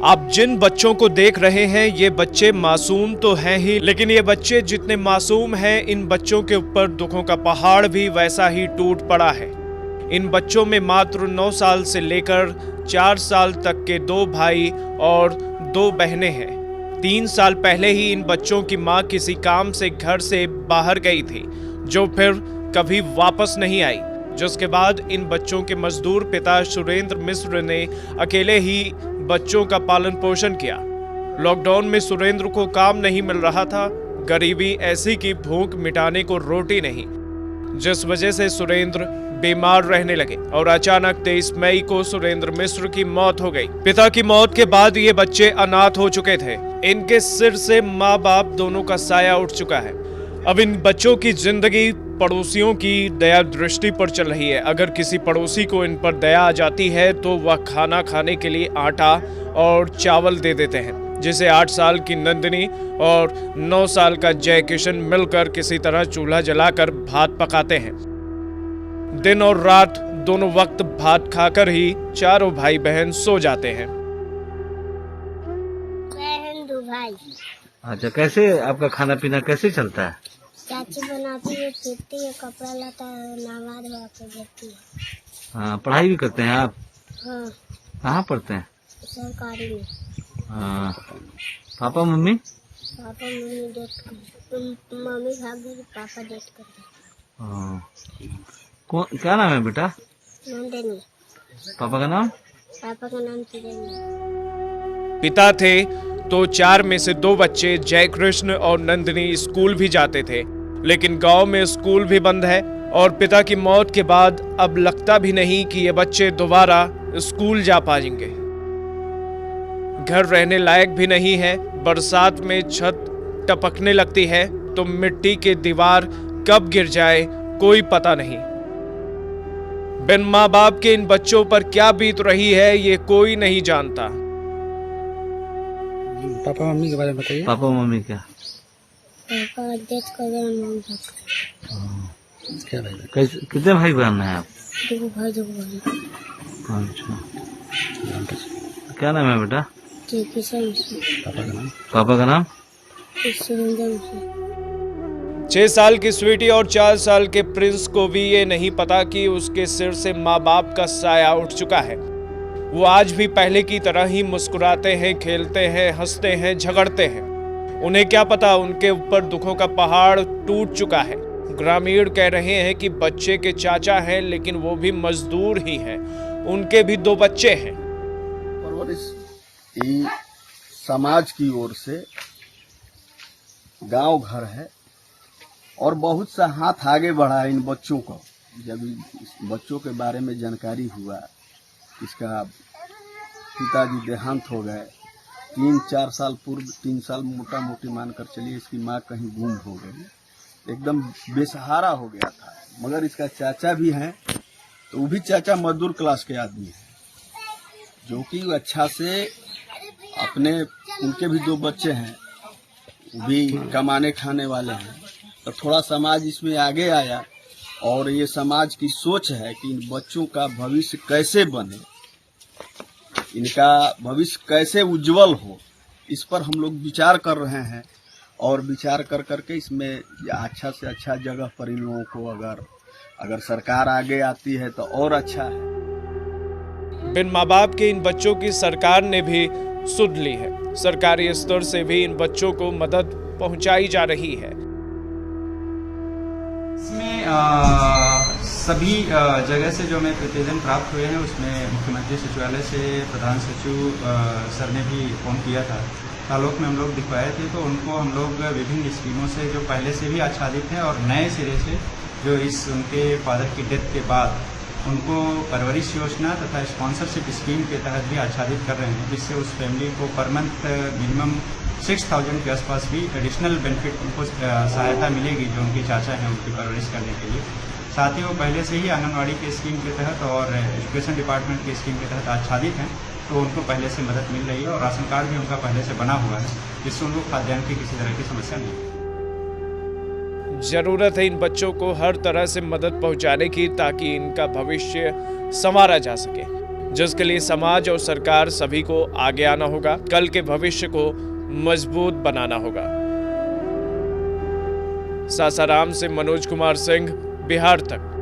आप जिन बच्चों को देख रहे हैं ये बच्चे मासूम तो हैं ही, लेकिन ये बच्चे जितने मासूम हैं इन बच्चों के ऊपर दुखों का पहाड़ भी वैसा ही टूट पड़ा है। इन बच्चों में मात्र 9 साल से लेकर 4 साल तक के 2 भाई और 2 बहनें हैं। 3 साल पहले ही इन बच्चों की मां किसी काम से घर से बाहर गई थी, जो फिर कभी वापस नहीं आई, जिसके बाद इन बच्चों के मजदूर पिता सुरेंद्र मिश्र ने अकेले ही बच्चों का पालन पोषण किया। लॉकडाउन में सुरेंद्र को काम नहीं मिल रहा था, गरीबी ऐसी कि भूख मिटाने को रोटी नहीं, जिस वजह से सुरेंद्र बीमार रहने लगे और अचानक 23 मई को सुरेंद्र मिश्र की मौत हो गई। पिता की मौत के बाद ये बच्चे अनाथ हो चुके थे। इनके सिर से माँ बाप दोनों का साया उठ चुका है। अब इन बच्चों की जिंदगी पड़ोसियों की दया दृष्टि पर चल रही है। अगर किसी पड़ोसी को इन पर दया आ जाती है तो वह खाना खाने के लिए आटा और चावल दे देते हैं, जिसे 8 साल की नंदिनी और 9 साल का जय किशन मिलकर किसी तरह चूल्हा जलाकर भात पकाते हैं। दिन और रात दोनों वक्त भात खाकर ही चारों भाई बहन सो जाते हैं। भाई अच्छा, कैसे आपका खाना पीना कैसे चलता है? चाची बनाती है, खींचती है, कपड़ा लाता है, नहा धोआ के देती है। हाँ, पढ़ाई भी करते हैं आप? हाँ। कहाँ पढ़ते हैं? सरकारी में। हाँ। Papa mummy? Papa mummy date कर, मम्मी भाग गई, पापा डेट कर। हाँ। क्या नाम है बेटा? नंदिनी। पापा का नाम? पापा का नाम सुरेंद्र। पिता थे तो 4 में से 2 बच्चे जय कृष्ण और नंदिनी स्कूल भी जाते थे, लेकिन गांव में स्कूल भी बंद है और पिता की मौत के बाद अब लगता भी नहीं कि ये बच्चे दोबारा स्कूल जा पाएंगे। घर रहने लायक भी नहीं है। बरसात में छत टपकने लगती है तो मिट्टी के दीवार कब गिर जाए कोई पता नहीं। बिन माँ बाप के इन बच्चों पर क्या बीत रही है ये कोई नहीं जानता। पापा मम्मी के बारे में बताइए। पापा मम्मी क्या? पापा डेट कर गए। क्या भाई? कैसे, कितने भाई बहन हैं आप? 2 भाई 2 बहन। अच्छा, क्या नाम है बेटा? जय किशन। पापा का नाम? पापा का नाम? सुरेंद्र। 6 साल की स्वीटी और 4 साल के प्रिंस को भी ये नहीं पता कि उसके सिर से माँ बाप का साया उठ चुका है। वो आज भी पहले की तरह ही मुस्कुराते हैं, खेलते हैं, हंसते हैं, झगड़ते हैं। उन्हें क्या पता उनके ऊपर दुखों का पहाड़ टूट चुका है। ग्रामीण कह रहे हैं कि बच्चे के चाचा हैं, लेकिन वो भी मजदूर ही हैं। उनके भी 2 बच्चे हैं। परवरिश समाज की ओर से गांव घर है और बहुत सा हाथ आगे बढ़ा है इन बच्चों को। जब इस बच्चों के बारे में जानकारी हुआ, इसका पिताजी देहांत हो गए 3-4 साल पूर्व, 3 साल मोटा मोटी मानकर चलिए, इसकी माँ कहीं गुम हो गई, एकदम बेसहारा हो गया था। मगर इसका चाचा भी हैं, तो वो भी चाचा मजदूर क्लास के आदमी हैं, जो कि अच्छा से अपने, उनके भी 2 बच्चे हैं, वो भी कमाने खाने वाले हैं। तो थोड़ा समाज इसमें आगे आया और ये समाज की सोच है कि इन बच्चों का भविष्य कैसे बने, इनका भविष्य कैसे उज्जवल हो, इस पर हम लोग विचार कर रहे हैं। और विचार कर करके इसमें अच्छा से अच्छा जगह पर इन लोगों को अगर सरकार आगे आती है तो और अच्छा है। बिन माँ बाप के इन बच्चों की सरकार ने भी सुध ली है। सरकारी स्तर से भी इन बच्चों को मदद पहुंचाई जा रही है। इसमें सभी जगह से जो हमें प्रतिवेदन प्राप्त हुए हैं, उसमें मुख्यमंत्री सचिवालय से प्रधान सचिव सर ने भी फोन किया था, ताल्लुक में हम लोग दिखवाए थे। तो उनको हम लोग विभिन्न स्कीमों से जो पहले से भी आच्छादित हैं और नए सिरे से जो इस उनके फादर की डेथ के बाद उनको परवरिश योजना तथा स्पॉन्सरशिप स्कीम के तहत भी आच्छादित कर रहे हैं, जिससे उस फैमिली को पर मंथ मिनिमम 6000 के आसपास भी एडिशनल बेनिफिट उनको सहायता मिलेगी, जो उनके चाचा हैं उनकी परवरिश करने के लिए। साथ ही वो पहले से ही आंगनवाड़ी के स्कीम के तहत और एजुकेशन डिपार्टमेंट के स्कीम के तहत आच्छादित हैं, तो उनको पहले से मदद मिल रही है और राशन कार्ड भी उनका पहले से बना हुआ है, जिससे उनको खाद्यान्न की किसी तरह की समस्या नहीं है। जरूरत है इन बच्चों को हर तरह से मदद पहुंचाने की, ताकि इनका भविष्य संवारा जा सके, जिसके लिए समाज और सरकार सभी को आगे आना होगा। कल के भविष्य को मजबूत बनाना होगा। सासाराम से मनोज कुमार सिंह, बिहार तक।